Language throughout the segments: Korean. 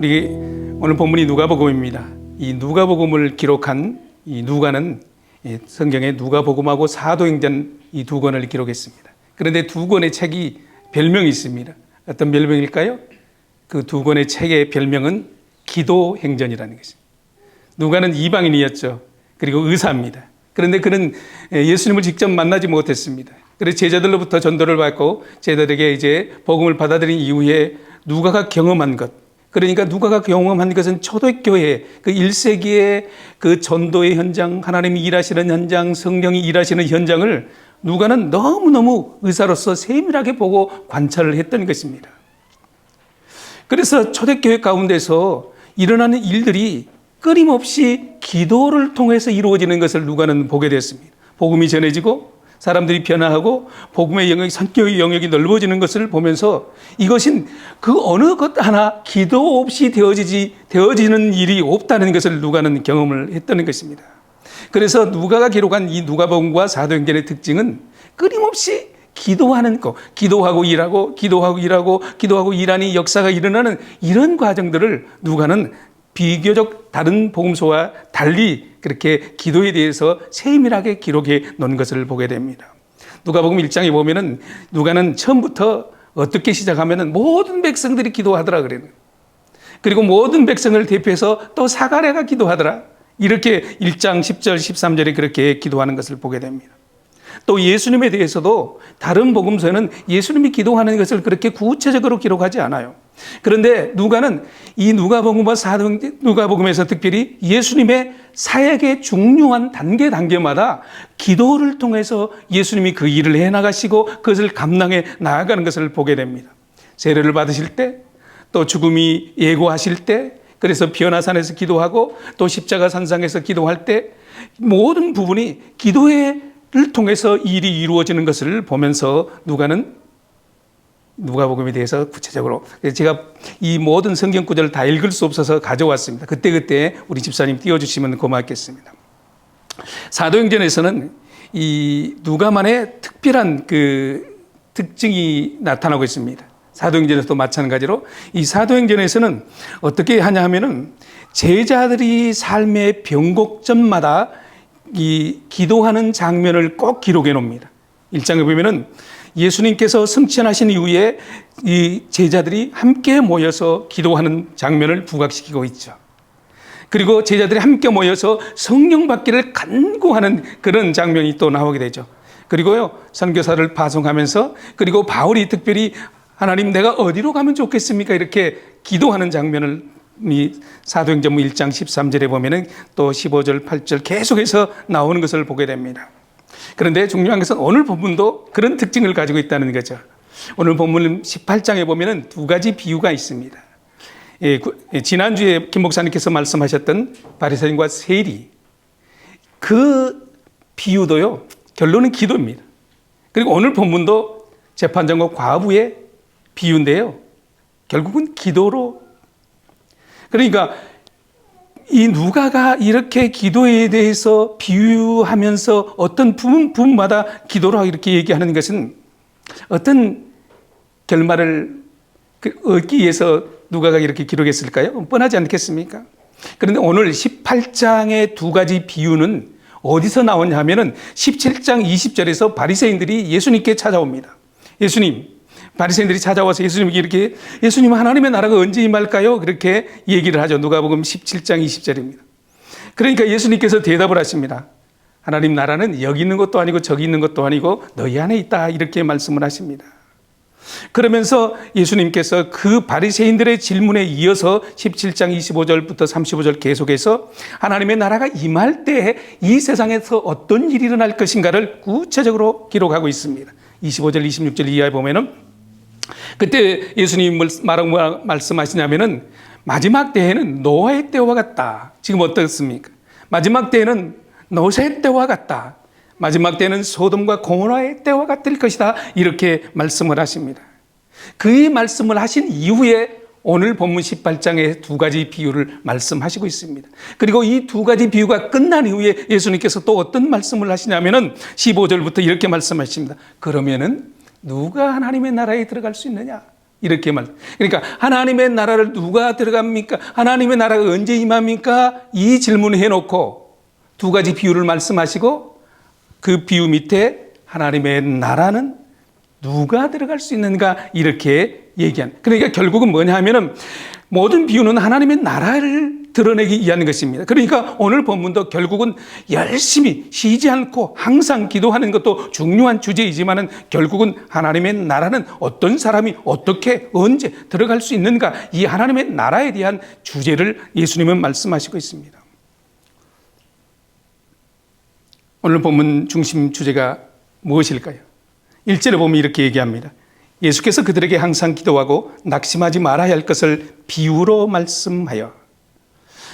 우리 오늘 본문이 누가복음입니다. 이 누가복음을 기록한 이 누가는 성경에 누가복음하고 사도행전 이 두 권을 기록했습니다. 그런데 두 권의 책이 별명이 있습니다. 어떤 별명일까요? 그 두 권의 책의 별명은 기도행전이라는 것입니다. 누가는 이방인이었죠. 그리고 의사입니다. 그런데 그는 예수님을 직접 만나지 못했습니다. 그래서 제자들로부터 전도를 받고 제자들에게 이제 복음을 받아들인 이후에 누가가 경험한 것, 그러니까 누가가 경험한 것은 초대교회 그 1세기의 그 전도의 현장, 하나님이 일하시는 현장, 성령이 일하시는 현장을 누가는 너무너무 의사로서 세밀하게 보고 관찰을 했던 것입니다. 그래서 초대교회 가운데서 일어나는 일들이 끊임없이 기도를 통해서 이루어지는 것을 누가는 보게 됐습니다. 복음이 전해지고 사람들이 변화하고 복음의 영역이, 선교의 영역이 넓어지는 것을 보면서 이것은 그 어느 것 하나 기도 없이 되어지는 일이 없다는 것을 누가는 경험을 했다는 것입니다. 그래서 누가가 기록한 이 누가복음과 사도행전의 특징은 끊임없이 기도하는 것, 기도하고 일하고 기도하고 일하니 역사가 일어나는 이런 과정들을 누가는 비교적 다른 복음서와 달리 그렇게 기도에 대해서 세밀하게 기록해 놓은 것을 보게 됩니다. 누가복음 1장에 보면은 누가는 처음부터 어떻게 시작하면은 모든 백성들이 기도하더라 그래요. 그리고 모든 백성을 대표해서 또 사가랴가 기도하더라. 이렇게 1장 10절 13절에 그렇게 기도하는 것을 보게 됩니다. 또 예수님에 대해서도 다른 복음서는 예수님이 기도하는 것을 그렇게 구체적으로 기록하지 않아요. 그런데 누가는 이 누가복음과 누가복음에서 특별히 예수님의 사역의 중요한 단계마다 기도를 통해서 예수님이 그 일을 해나가시고 그것을 감당해 나아가는 것을 보게 됩니다. 세례를 받으실 때, 또 죽음이 예고하실 때, 그래서 변화산에서 기도하고 또 십자가 산상에서 기도할 때 모든 부분이 기도를 통해서 일이 이루어지는 것을 보면서 누가복음에 대해서 구체적으로 제가 이 모든 성경 구절을 다 읽을 수 없어서 가져왔습니다. 그때 우리 집사님 띄워주시면 고맙겠습니다. 사도행전에서는 이 누가만의 특별한 그 특징이 나타나고 있습니다. 사도행전에서도 마찬가지로 이 사도행전에서는 어떻게 하냐 하면은 제자들이 삶의 변곡점마다 이 기도하는 장면을 꼭 기록해 놓습니다. 1장에 보면은 예수님께서 승천하신 이후에 이 제자들이 함께 모여서 기도하는 장면을 부각시키고 있죠. 그리고 제자들이 함께 모여서 성령 받기를 간구하는 그런 장면이 또 나오게 되죠. 그리고요, 선교사를 파송하면서 그리고 바울이 특별히 하나님 내가 어디로 가면 좋겠습니까? 이렇게 기도하는 장면을 이 사도행전 1장 13절에 보면은 또 15절, 8절 계속해서 나오는 것을 보게 됩니다. 그런데 중요한 것은 오늘 본문도 그런 특징을 가지고 있다는 거죠. 오늘 본문 18장에 보면은 두 가지 비유가 있습니다. 지난주에 김 목사님께서 말씀하셨던 바리새인과 세리, 그 비유도요, 결론은 기도입니다. 그리고 오늘 본문도 재판장과 과부의 비유인데요, 결국은 기도로, 그러니까 이 누가가 이렇게 기도에 대해서 비유하면서 어떤 부분마다 기도로 이렇게 얘기하는 것은 어떤 결말을 얻기 위해서 누가가 이렇게 기록했을까요? 뻔하지 않겠습니까? 그런데 오늘 18장의 두 가지 비유는 어디서 나오냐 하면은 17장 20절에서 바리새인들이 예수님께 찾아옵니다. 바리새인들이 찾아와서 예수님에게 이렇게, 예수님 하나님의 나라가 언제 임할까요? 그렇게 얘기를 하죠. 누가복음 17장 20절입니다. 그러니까 예수님께서 대답을 하십니다. 하나님 나라는 여기 있는 것도 아니고 저기 있는 것도 아니고 너희 안에 있다, 이렇게 말씀을 하십니다. 그러면서 예수님께서 그 바리새인들의 질문에 이어서 17장 25절부터 35절 계속해서 하나님의 나라가 임할 때 이 세상에서 어떤 일이 일어날 것인가를 구체적으로 기록하고 있습니다. 25절 26절 이하에 보면은 그때 예수님이 뭐라고 말씀하시냐면은 마지막 때에는 노아의 때와 같다. 지금 어떻습니까? 마지막 때에는 노새의 때와 같다. 마지막 때는 소돔과 고모라의 때와 같을 것이다. 이렇게 말씀을 하십니다. 그 말씀을 하신 이후에 오늘 본문 18장의 두 가지 비유를 말씀하시고 있습니다. 그리고 이 두 가지 비유가 끝난 이후에 예수님께서 또 어떤 말씀을 하시냐면은 15절부터 이렇게 말씀하십니다. 그러면은 누가 하나님의 나라에 들어갈 수 있느냐? 이렇게 그러니까 하나님의 나라를 누가 들어갑니까? 하나님의 나라가 언제 임합니까? 이 질문을 해놓고 두 가지 비유를 말씀하시고 그 비유 밑에 하나님의 나라는 누가 들어갈 수 있는가 이렇게 얘기한. 그러니까 결국은 뭐냐 하면은 모든 비유는 하나님의 나라를 드러내기 위한 것입니다. 그러니까 오늘 본문도 결국은 열심히 쉬지 않고 항상 기도하는 것도 중요한 주제이지만은 결국은 하나님의 나라는 어떤 사람이 어떻게 언제 들어갈 수 있는가 이 하나님의 나라에 대한 주제를 예수님은 말씀하시고 있습니다. 오늘 본문 중심 주제가 무엇일까요? 1절에 보면 이렇게 얘기합니다. 예수께서 그들에게 항상 기도하고 낙심하지 말아야 할 것을 비유로 말씀하여.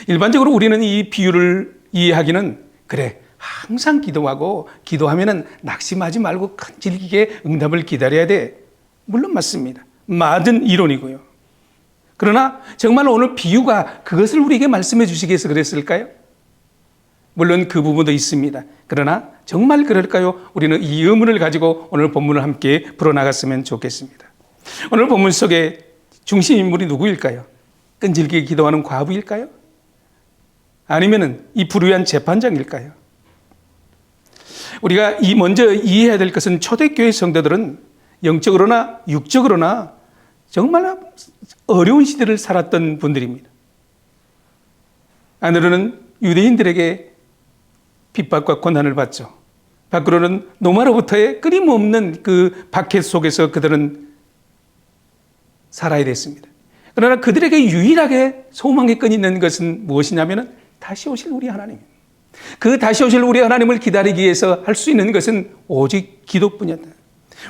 일반적으로 우리는 이 비유를 이해하기는 그래 항상 기도하고 기도하면은 낙심하지 말고 끈질기게 응답을 기다려야 돼. 물론 맞습니다. 맞은 이론이고요. 그러나 정말 오늘 비유가 그것을 우리에게 말씀해 주시기 위해서 그랬을까요? 물론 그 부분도 있습니다. 그러나 정말 그럴까요? 우리는 이 의문을 가지고 오늘 본문을 함께 풀어나갔으면 좋겠습니다. 오늘 본문 속에 중심 인물이 누구일까요? 끈질기게 기도하는 과부일까요? 아니면은 이 불의한 재판장일까요? 우리가 먼저 이해해야 될 것은 초대교회 성도들은 영적으로나 육적으로나 정말 어려운 시대를 살았던 분들입니다. 안으로는 유대인들에게 핍박과 고난을 받죠. 밖으로는 로마로부터의 끊임없는 그 박해 속에서 그들은 살아야 됐습니다. 그러나 그들에게 유일하게 소망의 끈이 있는 것은 무엇이냐면 다시 오실 우리 하나님. 그 다시 오실 우리 하나님을 기다리기 위해서 할 수 있는 것은 오직 기도뿐이었다.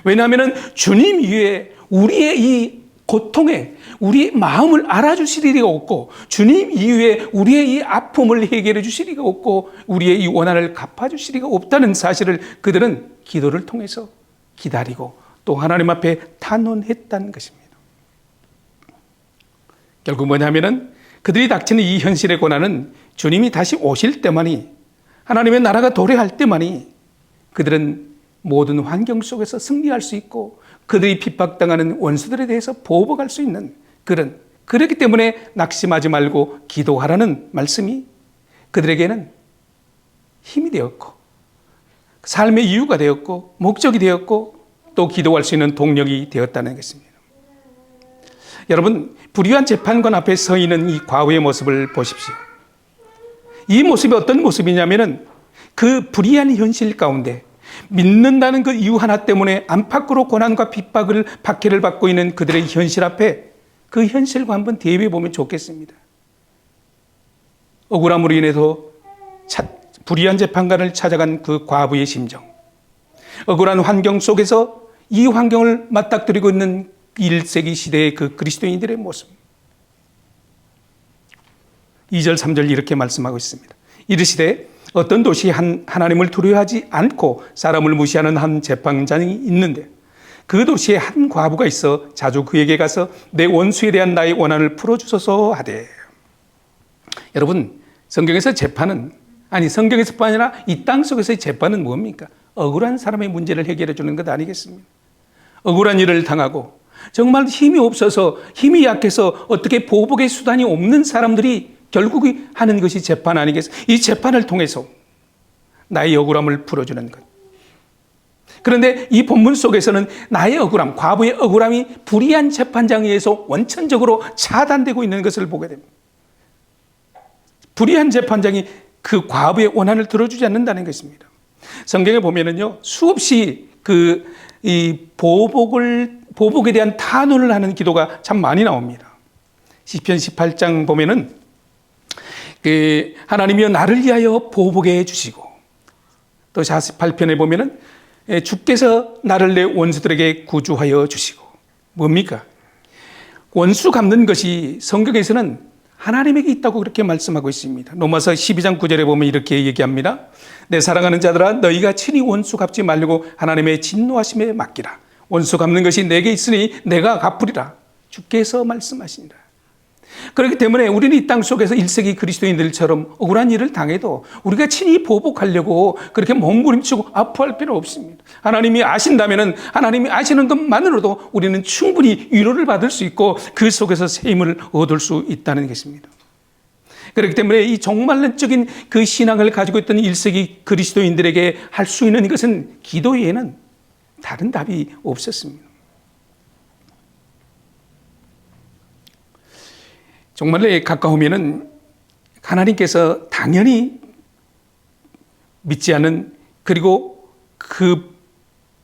왜냐하면 주님 이외에 우리의 이 고통에 우리 마음을 알아주실 리가 없고 주님 이후에 우리의 이 아픔을 해결해 주실 리가 없고 우리의 이 원한을 갚아주실 리가 없다는 사실을 그들은 기도를 통해서 기다리고 또 하나님 앞에 탄원했다는 것입니다. 결국 뭐냐면은 그들이 닥치는 이 현실의 고난은 주님이 다시 오실 때만이 하나님의 나라가 도래할 때만이 그들은 모든 환경 속에서 승리할 수 있고 그들이 핍박당하는 원수들에 대해서 보복할 수 있는 그렇기 때문에 낙심하지 말고 기도하라는 말씀이 그들에게는 힘이 되었고 삶의 이유가 되었고 목적이 되었고 또 기도할 수 있는 동력이 되었다는 것입니다. 여러분 불의한 재판관 앞에 서 있는 이 과부의 모습을 보십시오. 이 모습이 어떤 모습이냐면은 그 불의한 현실 가운데 믿는다는 그 이유 하나 때문에 안팎으로 고난과 핍박을 박해를 받고 있는 그들의 현실 앞에 그 현실과 한번 대비해 보면 좋겠습니다. 억울함으로 인해서 불의한 재판관을 찾아간 그 과부의 심정, 억울한 환경 속에서 이 환경을 맞닥뜨리고 있는 1세기 시대의 그 그리스도인들의 모습. 2절 3절 이렇게 말씀하고 있습니다. 이르시되 어떤 도시에 하나님을 두려워하지 않고 사람을 무시하는 한 재판장이 있는데 그 도시에 한 과부가 있어 자주 그에게 가서 내 원수에 대한 나의 원한을 풀어주소서 하되. 여러분 성경에서 재판은 성경에서뿐 아니라 이 땅 속에서의 재판은 뭡니까? 억울한 사람의 문제를 해결해 주는 것 아니겠습니까? 억울한 일을 당하고 정말 힘이 없어서 힘이 약해서 어떻게 보복의 수단이 없는 사람들이 결국 하는 것이 재판 아니겠습니까? 이 재판을 통해서 나의 억울함을 풀어주는 것. 그런데 이 본문 속에서는 나의 억울함, 과부의 억울함이 불의한 재판장에 의해서 원천적으로 차단되고 있는 것을 보게 됩니다. 불의한 재판장이 그 과부의 원한을 들어주지 않는다는 것입니다. 성경에 보면은요, 수없이 이 보복에 대한 탄원을 하는 기도가 참 많이 나옵니다. 시편 18장 보면은 하나님이여 나를 위하여 보복해 주시고, 또 48편에 보면은 주께서 나를 내 원수들에게 구주하여 주시고. 뭡니까? 원수 갚는 것이 성경에서는 하나님에게 있다고 그렇게 말씀하고 있습니다. 로마서 12장 9절에 보면 이렇게 얘기합니다. 내 사랑하는 자들아 너희가 친히 원수 갚지 말고 하나님의 진노하심에 맡기라. 원수 갚는 것이 내게 있으니 내가 갚으리라. 주께서 말씀하시니라. 그렇기 때문에 우리는 이 땅 속에서 1세기 그리스도인들처럼 억울한 일을 당해도 우리가 친히 보복하려고 그렇게 몸부림치고 아파할 필요 없습니다. 하나님이 아신다면 하나님이 아시는 것만으로도 우리는 충분히 위로를 받을 수 있고 그 속에서 새 힘을 얻을 수 있다는 것입니다. 그렇기 때문에 이 종말론적인 그 신앙을 가지고 있던 1세기 그리스도인들에게 할 수 있는 것은 기도 외에는 다른 답이 없었습니다. 종말에 가까우면은 하나님께서 당연히 믿지 않은 그리고 그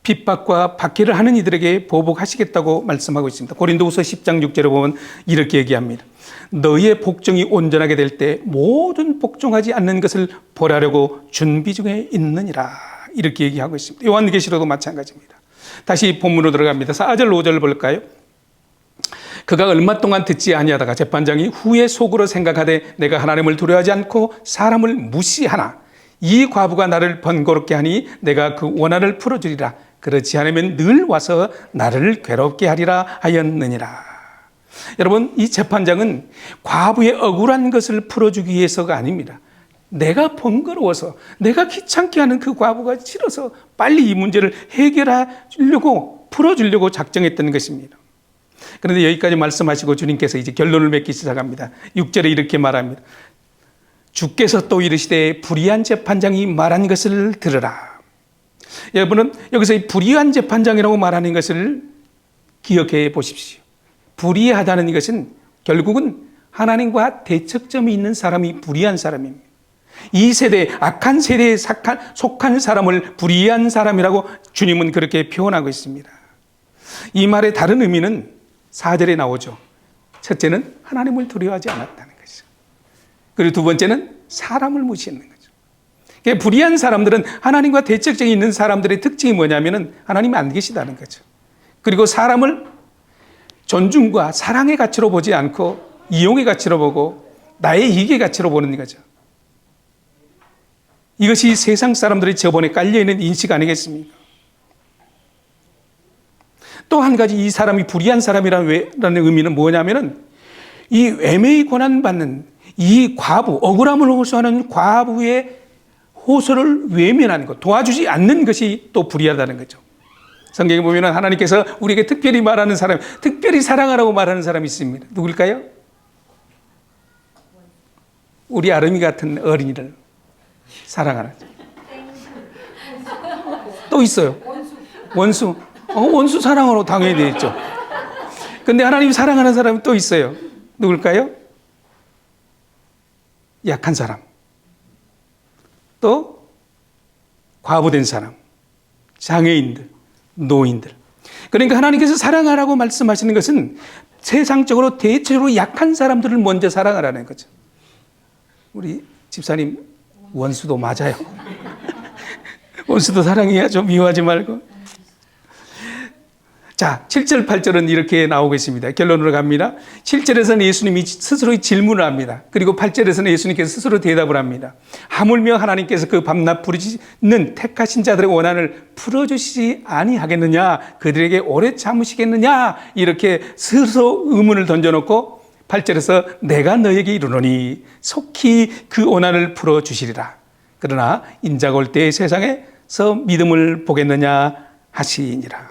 핍박과 박해를 하는 이들에게 보복하시겠다고 말씀하고 있습니다. 고린도후서 10장 6절에 보면 이렇게 얘기합니다. 너희의 복종이 온전하게 될 때 모든 복종하지 않는 것을 벌하려고 준비 중에 있느니라. 이렇게 얘기하고 있습니다. 요한계시록도 마찬가지입니다. 다시 본문으로 들어갑니다. 4절 5절 볼까요? 그가 얼마 동안 듣지 아니하다가 재판장이 후에 속으로 생각하되 내가 하나님을 두려워하지 않고 사람을 무시하나 이 과부가 나를 번거롭게 하니 내가 그 원한을 풀어주리라. 그렇지 않으면 늘 와서 나를 괴롭게 하리라 하였느니라. 여러분, 이 재판장은 과부의 억울한 것을 풀어주기 위해서가 아닙니다. 내가 번거로워서 내가 귀찮게 하는 그 과부가 싫어서 빨리 이 문제를 해결하려고 풀어주려고 작정했던 것입니다. 그런데 여기까지 말씀하시고 주님께서 이제 결론을 맺기 시작합니다. 6절에 이렇게 말합니다. 주께서 또 이르시되 불의한 재판장이 말한 것을 들으라. 여러분은 여기서 이 불의한 재판장이라고 말하는 것을 기억해 보십시오. 불의하다는 것은 결국은 하나님과 대척점이 있는 사람이 불의한 사람입니다. 이 세대, 악한 세대에 속한 사람을 불의한 사람이라고 주님은 그렇게 표현하고 있습니다. 이 말의 다른 의미는 4절에 나오죠. 첫째는 하나님을 두려워하지 않았다는 거죠. 그리고 두 번째는 사람을 무시했는 거죠. 그러니까 불의한 사람들은 하나님과 대척점이 있는 사람들의 특징이 뭐냐면 하나님이 안 계시다는 거죠. 그리고 사람을 존중과 사랑의 가치로 보지 않고 이용의 가치로 보고 나의 이익의 가치로 보는 거죠. 이것이 세상 사람들의 저번에 깔려있는 인식 아니겠습니까? 또 한 가지 이 사람이 불의한 사람이라는 의미는 뭐냐면은 이 외매의 고난받는 이 과부, 억울함을 호소하는 과부의 호소를 외면하는 것, 도와주지 않는 것이 또 불의하다는 거죠. 성경에 보면 하나님께서 우리에게 특별히 말하는 사람, 특별히 사랑하라고 말하는 사람이 있습니다. 누굴까요? 우리 아름이 같은 어린이를 사랑하는. 또 있어요. 원수. 원수 사랑으로 당연히 되어 있죠. 근데 하나님이 사랑하는 사람이 또 있어요. 누굴까요? 약한 사람. 또 과부된 사람. 장애인들. 노인들. 그러니까 하나님께서 사랑하라고 말씀하시는 것은 세상적으로 대체로 약한 사람들을 먼저 사랑하라는 거죠. 우리 집사님 원수도 맞아요. 원수도 사랑해야죠. 미워하지 말고. 자, 7절, 8절은 이렇게 나오고 있습니다. 결론으로 갑니다. 7절에서는 예수님이 스스로 질문을 합니다. 그리고 8절에서는 예수님께서 스스로 대답을 합니다. 하물며 하나님께서 그 밤낮 부르짖는 택하신 자들의 원한을 풀어주시지 아니하겠느냐? 그들에게 오래 참으시겠느냐? 이렇게 스스로 의문을 던져놓고 8절에서 내가 너에게 이르노니 속히 그 원한을 풀어주시리라. 그러나 인자가 올 때 세상에서 믿음을 보겠느냐 하시니라.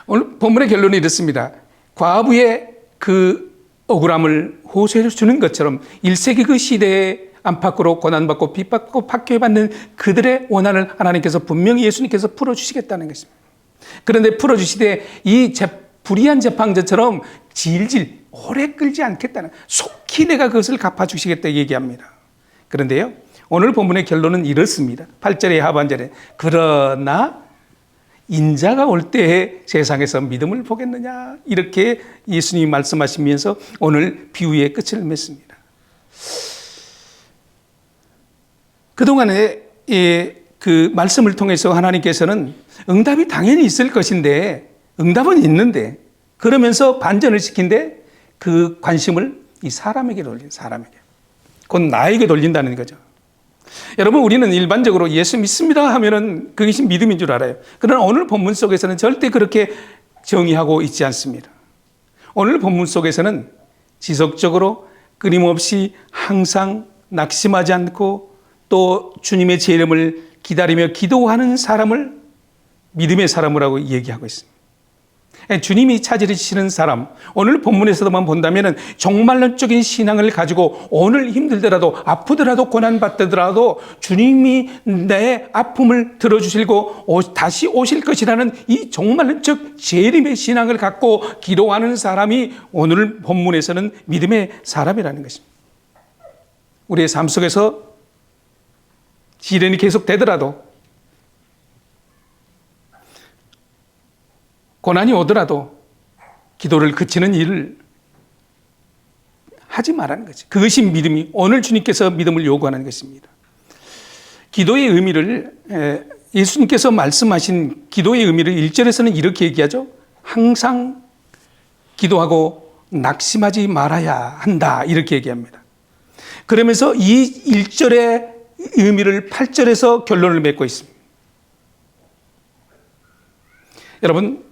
오늘 본문의 결론이 이렇습니다. 과부의 그 억울함을 호소해 주는 것처럼 1세기 그 시대에 안팎으로 고난받고 핍박받고 박해받는 그들의 원한을 하나님께서 분명히 예수님께서 풀어주시겠다는 것입니다. 그런데 풀어주시되 이 불의한 재판자처럼 질질 오래 끌지 않겠다는, 속히 내가 그것을 갚아주시겠다 얘기합니다. 그런데요, 오늘 본문의 결론은 이렇습니다. 8절의 하반절에 그러나 인자가 올 때에 세상에서 믿음을 보겠느냐, 이렇게 예수님이 말씀하시면서 오늘 비유의 끝을 맺습니다. 그동안에 그 말씀을 통해서 하나님께서는 응답이 당연히 있을 것인데, 응답은 있는데, 그러면서 반전을 시킨데 그 관심을 이 사람에게 돌린, 사람에게. 곧 나에게 돌린다는 거죠. 여러분, 우리는 일반적으로 예수 믿습니다 하면은 그것이 믿음인 줄 알아요. 그러나 오늘 본문 속에서는 절대 그렇게 정의하고 있지 않습니다. 오늘 본문 속에서는 지속적으로 끊임없이 항상 낙심하지 않고 또 주님의 재림을 기다리며 기도하는 사람을 믿음의 사람이라고 얘기하고 있습니다. 주님이 찾으시는 사람, 오늘 본문에서도만 본다면 종말론적인 신앙을 가지고 오늘 힘들더라도 아프더라도 고난받더라도 주님이 내 아픔을 들어주시고 다시 오실 것이라는 이 종말론적 재림의 신앙을 갖고 기도하는 사람이 오늘 본문에서는 믿음의 사람이라는 것입니다. 우리의 삶 속에서 시련이 계속되더라도 고난이 오더라도 기도를 그치는 일을 하지 말라는 거죠. 그것이 믿음이 오늘 주님께서 믿음을 요구하는 것입니다. 기도의 의미를 예수님께서 말씀하신 기도의 의미를 1절에서는 이렇게 얘기하죠. 항상 기도하고 낙심하지 말아야 한다 이렇게 얘기합니다. 그러면서 이 1절의 의미를 8절에서 결론을 맺고 있습니다. 여러분,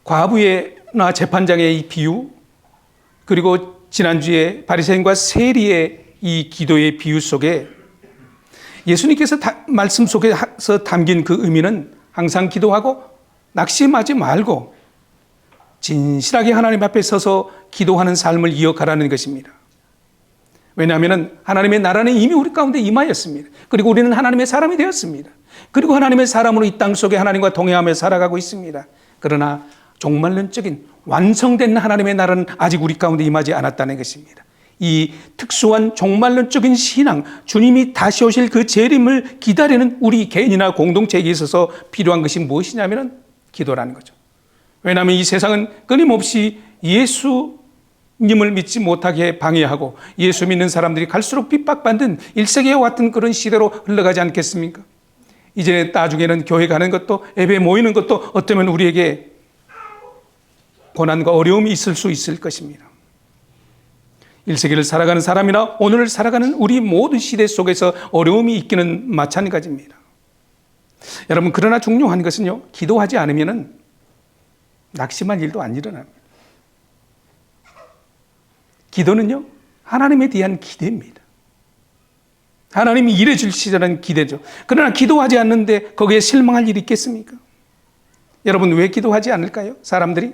과부나 재판장의 이 비유, 그리고 지난주에 바리새인과 세리의 이 기도의 비유 속에 예수님께서 말씀 속에서 담긴 그 의미는 항상 기도하고 낙심하지 말고 진실하게 하나님 앞에 서서 기도하는 삶을 이어가라는 것입니다. 왜냐하면 하나님의 나라는 이미 우리 가운데 임하였습니다. 그리고 우리는 하나님의 사람이 되었습니다. 그리고 하나님의 사람으로 이 땅 속에 하나님과 동행하며 살아가고 있습니다. 그러나 종말론적인 완성된 하나님의 나라는 아직 우리 가운데 임하지 않았다는 것입니다. 이 특수한 종말론적인 신앙, 주님이 다시 오실 그 재림을 기다리는 우리 개인이나 공동체에 있어서 필요한 것이 무엇이냐면 기도라는 거죠. 왜냐하면 이 세상은 끊임없이 예수님을 믿지 못하게 방해하고 예수 믿는 사람들이 갈수록 핍박받는 1세기와 같은 그런 시대로 흘러가지 않겠습니까? 이제 나중에는 교회 가는 것도 예배 모이는 것도 어쩌면 우리에게 고난과 어려움이 있을 수 있을 것입니다. 1세기를 살아가는 사람이나 오늘을 살아가는 우리 모든 시대 속에서 어려움이 있기는 마찬가지입니다. 여러분, 그러나 중요한 것은요, 기도하지 않으면 낙심할 일도 안 일어납니다. 기도는요, 하나님에 대한 기대입니다. 하나님이 일해 주시라는 기대죠. 그러나 기도하지 않는데 거기에 실망할 일이 있겠습니까? 여러분, 왜 기도하지 않을까요? 사람들이?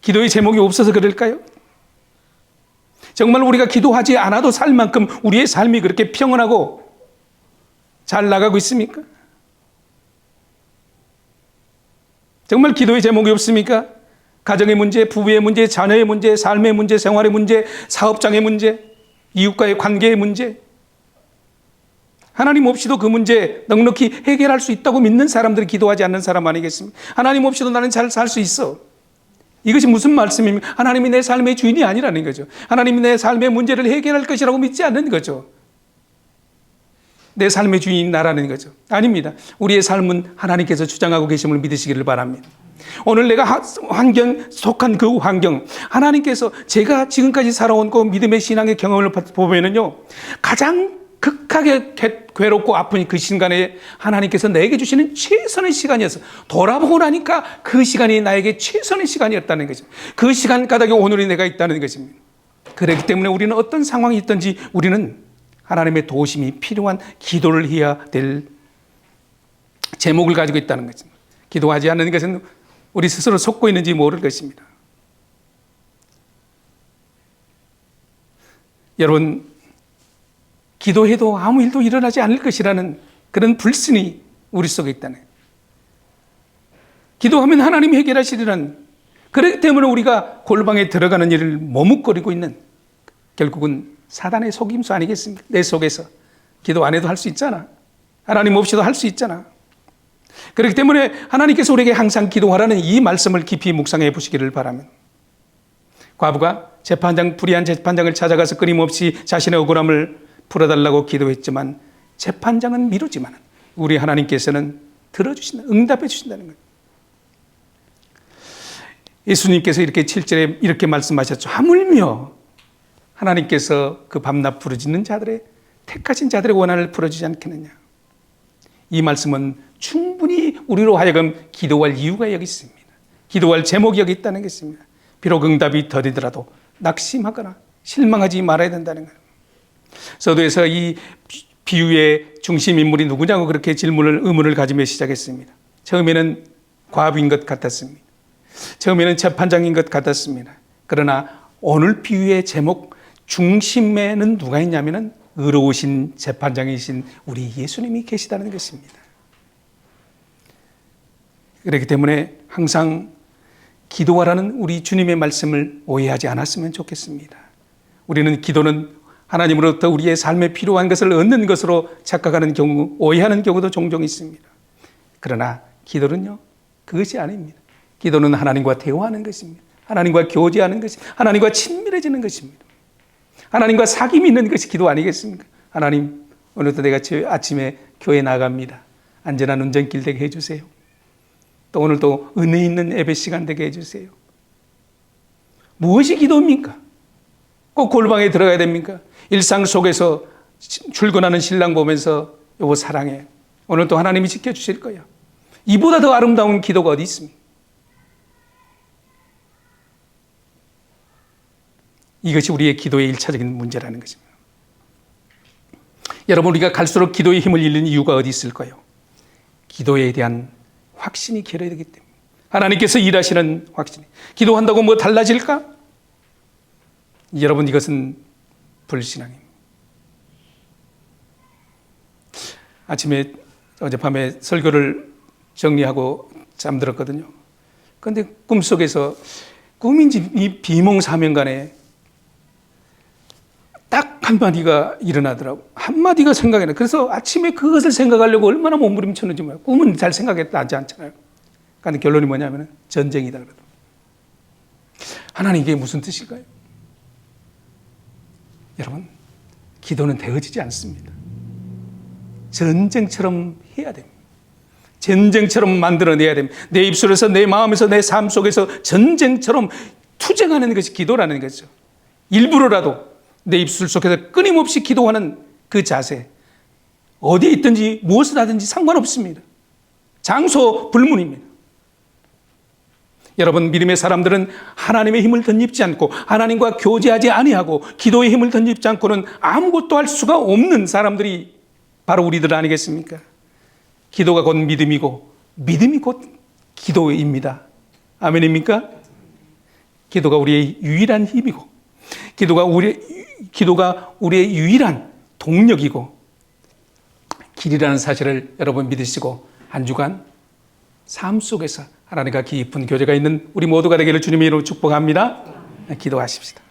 기도의 제목이 없어서 그럴까요? 정말 우리가 기도하지 않아도 살 만큼 우리의 삶이 그렇게 평온하고 잘 나가고 있습니까? 정말 기도의 제목이 없습니까? 가정의 문제, 부부의 문제, 자녀의 문제, 삶의 문제, 생활의 문제, 사업장의 문제, 이웃과의 관계의 문제. 하나님 없이도 그 문제 넉넉히 해결할 수 있다고 믿는 사람들이 기도하지 않는 사람 아니겠습니까? 하나님 없이도 나는 잘 살 수 있어. 이것이 무슨 말씀입니까? 하나님이 내 삶의 주인이 아니라는 거죠. 하나님이 내 삶의 문제를 해결할 것이라고 믿지 않는 거죠. 내 삶의 주인이 나라는 거죠. 아닙니다. 우리의 삶은 하나님께서 주장하고 계심을 믿으시기를 바랍니다. 오늘 내가 속한 그 환경, 하나님께서 제가 지금까지 살아온 그 믿음의 신앙의 경험을 보면은요, 가장 극하게 괴롭고 아픈 그 순간에 하나님께서 내게 주시는 최선의 시간이었어. 돌아보고 나니까 그 시간이 나에게 최선의 시간이었다는 거죠. 그 시간 까닭에 오늘이 내가 있다는 것입니다. 그렇기 때문에 우리는 어떤 상황이 있든지 우리는 하나님의 도우심이 필요한 기도를 해야 될 제목을 가지고 있다는 거죠. 기도하지 않는 것은 우리 스스로 속고 있는지 모를 것입니다. 여러분, 기도해도 아무 일도 일어나지 않을 것이라는 그런 불신이 우리 속에 있다는 거예요. 기도하면 하나님이 해결하시리라는, 그렇기 때문에 우리가 골방에 들어가는 일을 머뭇거리고 있는, 결국은 사단의 속임수 아니겠습니까? 내 속에서 기도 안 해도 할 수 있잖아. 하나님 없이도 할 수 있잖아. 그렇기 때문에 하나님께서 우리에게 항상 기도하라는 이 말씀을 깊이 묵상해 보시기를 바랍니다. 과부가 불의한 재판장을 찾아가서 끊임없이 자신의 억울함을 풀어달라고 기도했지만 재판장은 미루지만 우리 하나님께서는 들어주신다, 응답해 주신다는 거예요. 예수님께서 이렇게 7절에 이렇게 말씀하셨죠. 하물며 하나님께서 그 밤낮 부르짖는 자들의 택하신 자들의 원한을 풀어주지 않겠느냐. 이 말씀은 충분히 우리로 하여금 기도할 이유가 여기 있습니다. 기도할 제목이 여기 있다는 것입니다. 비록 응답이 더디더라도 낙심하거나 실망하지 말아야 된다는 거예요. 서두에서 이 비유의 중심 인물이 누구냐고 그렇게 의문을 가지며 시작했습니다. 처음에는 과부인 것 같았습니다. 처음에는 재판장인 것 같았습니다. 그러나 오늘 비유의 제목 중심에는 누가 있냐면은 의로우신 재판장이신 우리 예수님이 계시다는 것입니다. 그렇기 때문에 항상 기도하라는 우리 주님의 말씀을 오해하지 않았으면 좋겠습니다. 우리는 기도는 하나님으로부터 우리의 삶에 필요한 것을 얻는 것으로 착각하는 경우, 오해하는 경우도 종종 있습니다. 그러나 기도는요, 그것이 아닙니다. 기도는 하나님과 대화하는 것입니다. 하나님과 교제하는 것입니다. 하나님과 친밀해지는 것입니다. 하나님과 사귐이 있는 것이 기도 아니겠습니까? 하나님, 오늘도 내가 아침에 교회 나갑니다. 안전한 운전길 되게 해주세요. 또 오늘도 은혜 있는 예배 시간 되게 해주세요. 무엇이 기도입니까? 꼭 골방에 들어가야 됩니까? 일상 속에서 출근하는 신랑 보면서 여보 사랑해. 오늘도 하나님이 지켜주실 거야. 이보다 더 아름다운 기도가 어디 있습니까? 이것이 우리의 기도의 1차적인 문제라는 것입니다. 여러분, 우리가 갈수록 기도의 힘을 잃는 이유가 어디 있을까요? 기도에 대한 확신이 결여되기 때문에. 하나님께서 일하시는 확신. 기도한다고 뭐 달라질까? 여러분, 이것은 불신앙입니다. 아침에 어젯밤에 설교를 정리하고 잠들었거든요. 그런데 꿈속에서 꿈인지 이 비몽사명간에 딱 한마디가 일어나더라고. 한마디가 생각이 나. 그래서 아침에 그것을 생각하려고 얼마나 몸부림쳤는지 몰라요. 꿈은 잘 생각하지 않잖아요. 그런데 결론이 뭐냐면 전쟁이다 그러더라고요. 하나님, 이게 무슨 뜻일까요? 여러분, 기도는 되어지지 않습니다. 전쟁처럼 해야 됩니다. 전쟁처럼 만들어내야 됩니다. 내 입술에서, 내 마음에서, 내 삶 속에서 전쟁처럼 투쟁하는 것이 기도라는 거죠. 일부러라도 내 입술 속에서 끊임없이 기도하는 그 자세, 어디에 있든지 무엇을 하든지 상관없습니다. 장소 불문입니다. 여러분, 믿음의 사람들은 하나님의 힘을 덧입지 않고 하나님과 교제하지 아니하고 기도의 힘을 덧입지 않고는 아무것도 할 수가 없는 사람들이 바로 우리들 아니겠습니까? 기도가 곧 믿음이고 믿음이 곧 기도입니다. 아멘입니까? 기도가 우리의 유일한 힘이고 기도가 우리의 유일한 동력이고 길이라는 사실을 여러분 믿으시고 한 주간 삶 속에서 하나님과 깊은 교제가 있는 우리 모두가 되기를 주님의 이름으로 축복합니다. 기도하십시다.